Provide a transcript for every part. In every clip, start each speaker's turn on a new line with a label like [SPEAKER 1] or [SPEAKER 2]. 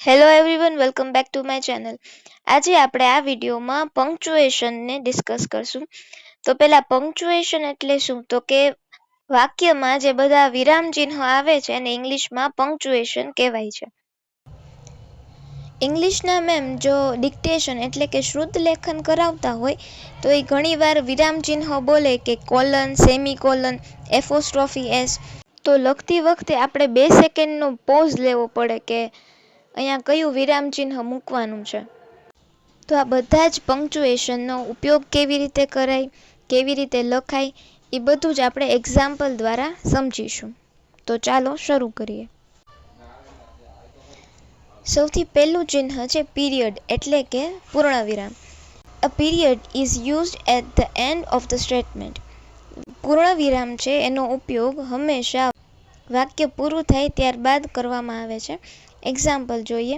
[SPEAKER 1] Hello everyone, welcome back to my channel. આજે આપણે આ વિડીયોમાં પંક્ચુએશનને ડિસ્કસ કરશું. તો પહેલા પંક્ચુએશન એટલે શું? તો કે વાક્યમાં જે બધા વિરામ ચિહ્નો આવે છે એને ઇંગ્લિશમાં પંક્ચુએશન કહેવાય છે. ઇંગ્લિશના મેમ જો ડિક્ટેશન એટલે કે શુદ્ધ લેખન કરાવતા હોય તો એ ઘણીવાર વિરામ ચિહ્નો બોલે કે કોલન, સેમિકોલન, એપોસ્ટ્રોફી એસ. તો લખતી વખતે આપણે 2 સેકન્ડનો પોઝ લેવો પડે કે અહીંયા કયું વિરામ ચિહ્ન મૂકવાનું છે. તો આ બધા જ પંક્ચુએશનનો ઉપયોગ કેવી રીતે કરાય, કેવી રીતે લખાય, એ બધું જ આપણે એક્ઝામ્પલ દ્વારા સમજીશું. તો ચાલો શરૂ કરીએ. સૌથી પહેલું ચિહ્ન છે પીરિયડ એટલે કે પૂર્ણવિરામ. A period is used at the end of the statement. પૂર્ણવિરામ છે એનો ઉપયોગ હંમેશા વાક્ય પૂરું થાય ત્યારબાદ કરવામાં આવે છે. એક્ઝામ્પલ જોઈએ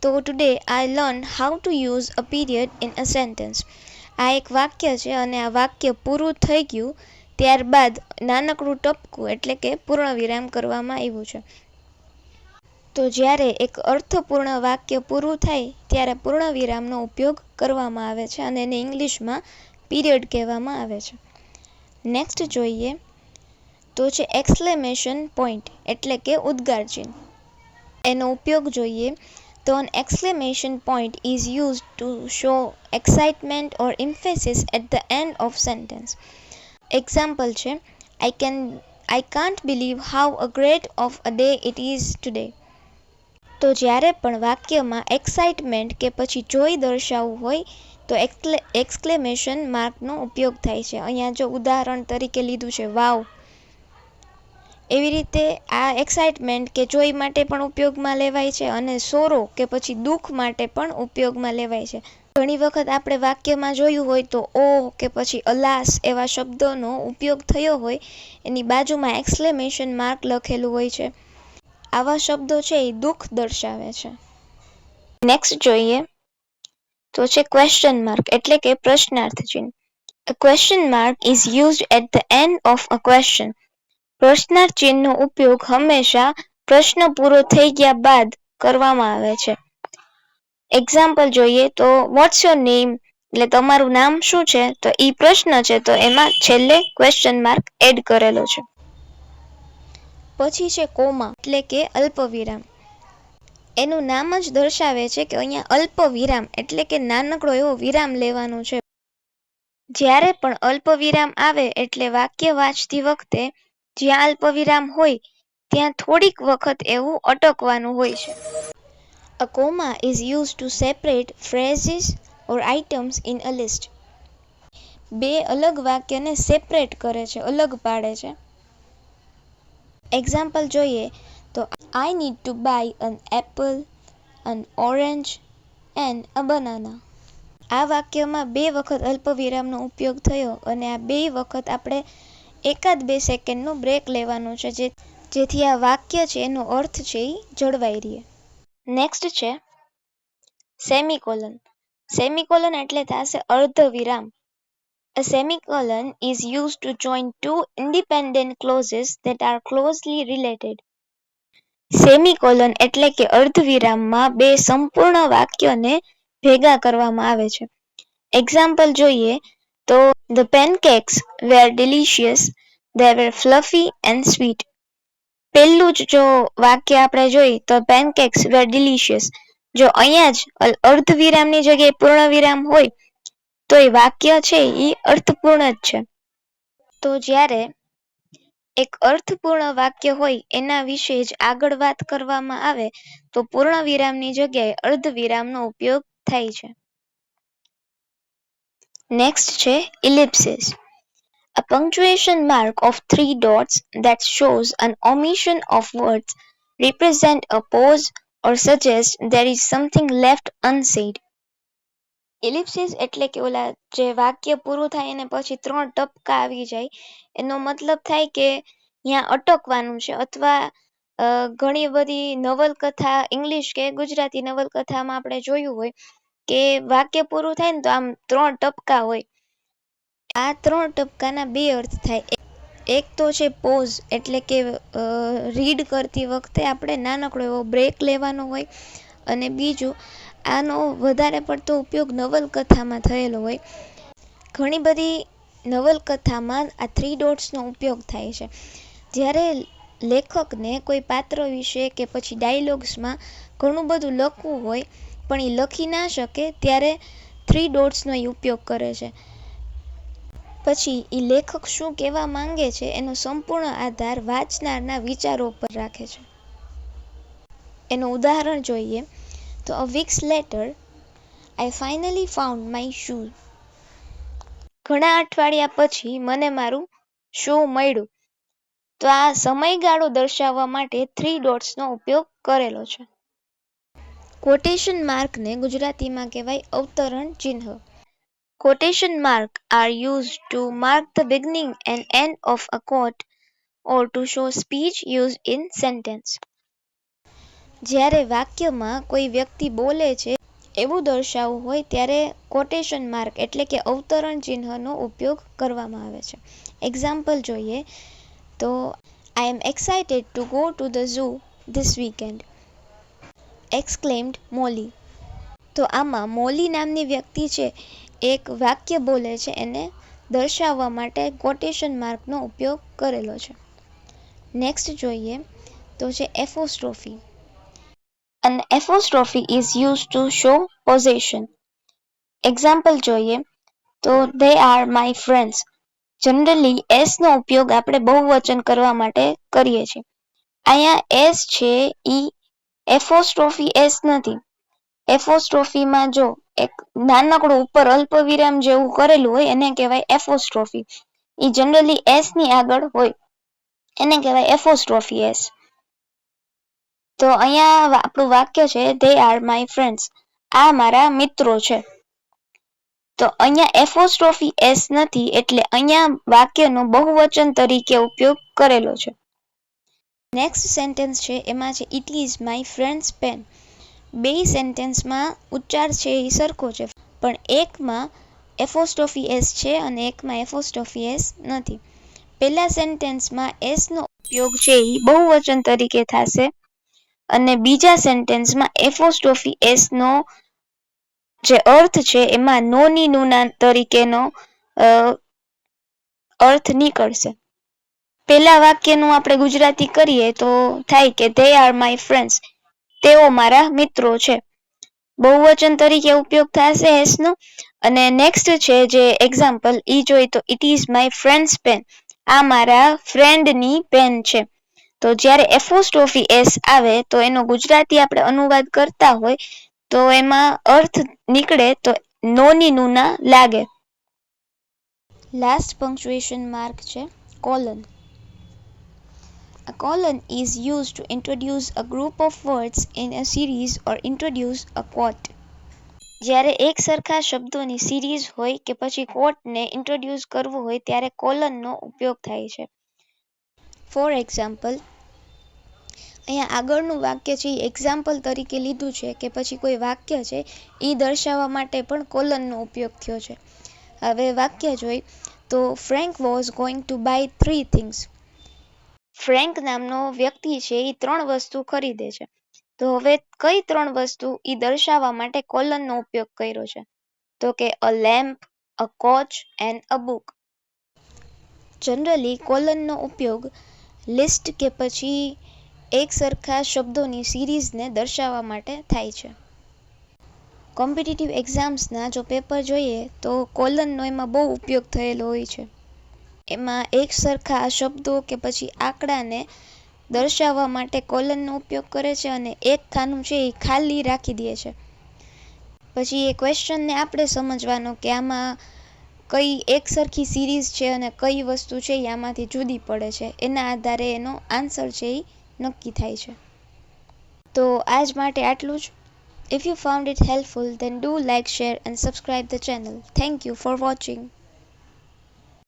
[SPEAKER 1] તો today I learn how to use a period in a sentence. આ એક વાક્ય છે અને આ વાક્ય પૂરું થઈ ગયું ત્યારબાદ નાનકડું ટપકું એટલે કે પૂર્ણવિરામ કરવામાં આવ્યું છે. તો જ્યારે એક અર્થપૂર્ણ વાક્ય પૂરું થાય ત્યારે પૂર્ણવિરામનો ઉપયોગ કરવામાં આવે છે અને એને ઇંગ્લિશમાં પીરિયડ કહેવામાં આવે છે. નેક્સ્ટ જોઈએ તો છે એક્સક્લેમેશન પોઈન્ટ એટલે કે ઉદ્ગાર ચિહ્ન. એનો ઉપયોગ જોઈએ તો an exclamation point is used to show excitement or emphasis at the end of sentence. Example છે I can't believe how a great of a day it is today. તો જ્યારે પણ વાક્યમાં એક્સાઇટમેન્ટ કે પછી જોઈ દર્શાવવું હોય તો એક્સક્લેમેશન માર્કનો ઉપયોગ થાય છે. અહીંયા જો ઉદાહરણ તરીકે લીધું છે વાવ. એવી રીતે આ એક્સાઇટમેન્ટ કે જોઈ માટે પણ ઉપયોગમાં લેવાય છે અને સોરો કે પછી દુઃખ માટે પણ ઉપયોગમાં લેવાય છે. ઘણી વખત આપણે વાક્યમાં જોયું હોય તો ઓ કે પછી અલાસ એવા શબ્દોનો ઉપયોગ થયો હોય એની બાજુમાં એક્સક્લેમેશન માર્ક લખેલું હોય છે. આવા શબ્દો છે એ દુઃખ દર્શાવે છે. નેક્સ્ટ જોઈએ તો છે ક્વેશ્ચન માર્ક એટલે કે પ્રશ્નાર્થ ચિહ્ન. A question mark is used at the end of a question. પ્રશ્નાર્થ ચિહ્નનો ઉપયોગ હંમેશા પ્રશ્ન પૂરો થઈ ગયા બાદ કરવામાં આવે છે. એક્ઝામ્પલ જોઈએ તો વોટ્સ યોર નેમ એટલે તમારું નામ શું છે, તો એ પ્રશ્ન છે તો એમાં છેલ્લે ક્વેશ્ચન માર્ક એડ કરેલો છે. પછી છે કોમા એટલે કે અલ્પવિરામ. એનું નામ જ દર્શાવે છે કે અહીંયા અલ્પ વિરામ એટલે કે નાનકડો એવો વિરામ લેવાનો છે. જ્યારે પણ અલ્પવિરામ આવે એટલે વાક્ય વાંચતી વખતે જ્યાં અલ્પવિરામ હોય ત્યાં થોડીક વખત એવું અટકવાનું હોય છે. A comma is used to separate phrases or items in a list. બે અલગ વાક્યને સેપરેટ કરે છે, અલગ પાડે છે. એક્ઝામ્પલ જોઈએ તો I need to buy an apple, an orange and a banana. આ વાક્યમાં 2 વખત અલ્પવિરામનો ઉપયોગ થયો અને આ 2 વખત આપણે 1-2 સેકન્ડનો બ્રેક લેવાનો છે જેથી આ વાક્ય છે એનો અર્થ છે એ જળવાઈ રહે. નેક્સ્ટ છે સેમિકોલન. સેમિકોલન એટલે થશે અર્ધવિરામ. A semicolon is used to join two independent clauses that are closely related. Semicolon એટલે કે અર્ધવિરામમાં 2 સંપૂર્ણ વાક્યોને ભેગા કરવામાં આવે છે. એક્ઝામ્પલ જોઈએ તો The pancakes were delicious, they were fluffy and sweet. પહેલું જ જો વાક્ય આપણે જોઈ તો pancakes were delicious. જો અહીંયા જ અર્ધવિરામની જગ્યાએ પૂર્ણવિરામ હોય તો એ વાક્ય છે એ અર્થપૂર્ણ જ છે. તો જ્યારે એક અર્થપૂર્ણ વાક્ય હોય એના વિશે જ આગળ વાત કરવામાં આવે તો પૂર્ણવિરામની જગ્યાએ અર્ધવિરામનો ઉપયોગ થાય છે. નેક્સ્ટ છે ellipsis. A punctuation mark of 3 dots that shows an omission of words represent a pause or suggest there is something left unsaid. Ellipsis એટલે કે ઓલા જે વાક્ય પૂરું થાય અને પછી 3 ટપકા આવી જાય એનો મતલબ થાય કે ત્યાં અટકવાનું છે. અથવા ઘણી બધી નવલકથા ઇંગ્લિશ કે ગુજરાતી નવલકથામાં આપણે જોયું હોય કે વાક્ય પૂરું થાય ને તો આમ 3 ટપકા હોય. આ 3 ટપકાના 2 અર્થ થાય. એક તો છે પોઝ એટલે કે રીડ કરતી વખતે આપણે નાનકડો એવો બ્રેક લેવાનો હોય અને બીજું, આનો વધારે પડતો ઉપયોગ નવલકથામાં થયેલો હોય. ઘણી બધી નવલકથામાં આ 3 ડોટ્સનો ઉપયોગ થાય છે. જ્યારે લેખકને કોઈ પાત્ર વિશે કે પછી ડાયલોગ્સમાં ઘણું બધું લખવું હોય પણ એ લખી ના શકે ત્યારે 3 ડોટ્સનો એ ઉપયોગ કરે છે. પછી એ લેખક શું કહેવા માંગે છે એનો સંપૂર્ણ આધાર વાંચનારના વિચારો પર રાખે છે. એનું ઉદાહરણ જોઈએ તો a weeks later I finally found my shoe. ઘણા અઠવાડિયા પછી મને મારું શૂ મળ્યું. તો આ સમયગાળો દર્શાવવા માટે 3 ડોટ્સનો ઉપયોગ કરેલો છે. કોટેશન માર્કને ગુજરાતીમાં કહેવાય અવતરણ ચિહ્ન. Quotation marks are used to mark the beginning and end of a quote or to show speech used in sentence. જ્યારે વાક્યમાં કોઈ વ્યક્તિ બોલે છે એવું દર્શાવવું હોય ત્યારે કોટેશન માર્ક એટલે કે અવતરણ ચિહ્નનો ઉપયોગ કરવામાં આવે છે. એક્ઝામ્પલ જોઈએ તો I am excited to go to the zoo this weekend, exclaimed Molly. તો આમાં મોલી નામની વ્યક્તિ છે એક વાક્ય બોલે છે એને દર્શાવવા માટે કોટેશન માર્કનો ઉપયોગ કરેલો છે. નેક્સ્ટ જોઈએ તો છે apostrophe. An apostrophe is used to show possession. Example જોઈએ તો they are my friends. Generally S નો ઉપયોગ આપણે બહુવચન કરવા માટે કરીએ છીએ. અહીંયા એસ છે ઈ એપોસ્ટ્રોફી એસ નથી. એપોસ્ટ્રોફીમાં જો એક નાનકડું ઉપર અલ્પવિરામ જેવું કરેલું હોય એને કહેવાય એપોસ્ટ્રોફી. એ જનરલી એસ ની આગળ હોય એને કહેવાય એપોસ્ટ્રોફી એસ. તો અહીંયા આપણું વાક્ય છે they are my friends. આ મારા મિત્રો છે. તો અહીંયા એપોસ્ટ્રોફી એસ નથી એટલે અહીંયા વાક્યનો બહુવચન તરીકે ઉપયોગ કરેલો છે. નેક્સ્ટ સેન્ટેન્સ છે એમાં છે it is my friend's pen. બે સેન્ટેન્સમાં ઉચ્ચાર છે એ સરખો છે પણ એકમાં એપોસ્ટ્રોફી એસ છે અને એકમાં એપોસ્ટ્રોફી એસ નથી. પહેલા સેન્ટેન્સમાં એસનો ઉપયોગ છે એ બહુવચન તરીકે થશે અને બીજા સેન્ટેન્સમાં એપોસ્ટ્રોફી એસનો જે અર્થ છે એમાં નોની નુના તરીકેનો અર્થ નીકળશે. પહેલા વાક્યનું આપણે ગુજરાતી કરીએ તો થાય કે they are my friends. તેઓ મારા મિત્રો છે. બહુવચન તરીકે ઉપયોગ થશે એસનો. અને નેક્સ્ટ છે જે એક્ઝામ્પલ ઈ જોઈ તો it is my friend's pen. આ મારા ફ્રેન્ડની પેન છે. તો જ્યારે એપોસ્ટ્રોફી એસ આવે તો એનો ગુજરાતી આપણે અનુવાદ કરતા હોય તો એમાં અર્થ નીકળે તો નોની નુના લાગે. લાસ્ટ પંક્ચ્યુએશન માર્ક છે colon. A colon is used to introduce a group of words in a series or introduce a quote. જ્યારે એક સરખા શબ્દોની સિરીઝ હોય કે પછી કોટને ઇન્ટ્રોડ્યુસ કરવું હોય ત્યારે કોલનનો ઉપયોગ થાય છે. ફોર એક્ઝામ્પલ, અહીંયા આગળનું વાક્ય છે એ એક્ઝામ્પલ તરીકે લીધું છે કે પછી કોઈ વાક્ય છે એ દર્શાવવા માટે પણ કોલનનો ઉપયોગ થયો છે. હવે વાક્ય જોઈ તો Frank was going to buy 3 things. Frank નામનો વ્યક્તિ છે એ 3 વસ્તુ ખરીદે છે. તો હવે કઈ 3 વસ્તુ એ દર્શાવવા માટે કોલનનો ઉપયોગ કર્યો છે તો કે a lamp, a couch and a book. Generally કોલનનો ઉપયોગ લિસ્ટ કે પછી એક સરખા શબ્દોની સિરીઝને દર્શાવવા માટે થાય છે. કોમ્પિટિટિવ એક્ઝામ્સના જો પેપર જોઈએ તો કોલનનો એમાં બહુ ઉપયોગ થયેલો હોય છે. એમાં એક સરખા શબ્દો કે પછી આંકડાને દર્શાવવા માટે કોલનનો ઉપયોગ કરે છે અને એક ખાનું છે એ ખાલી રાખી દે છે. પછી એ ક્વેશ્ચનને આપણે સમજવાનો કે આમાં કઈ એક સરખી સિરીઝ છે અને કઈ વસ્તુ છે એ આમાંથી જુદી પડે છે. એના આધારે એનો આન્સર છે એ નક્કી થાય છે. તો આજ માટે આટલું જ. If you found it helpful then do like, share and subscribe the channel. Thank you for watching.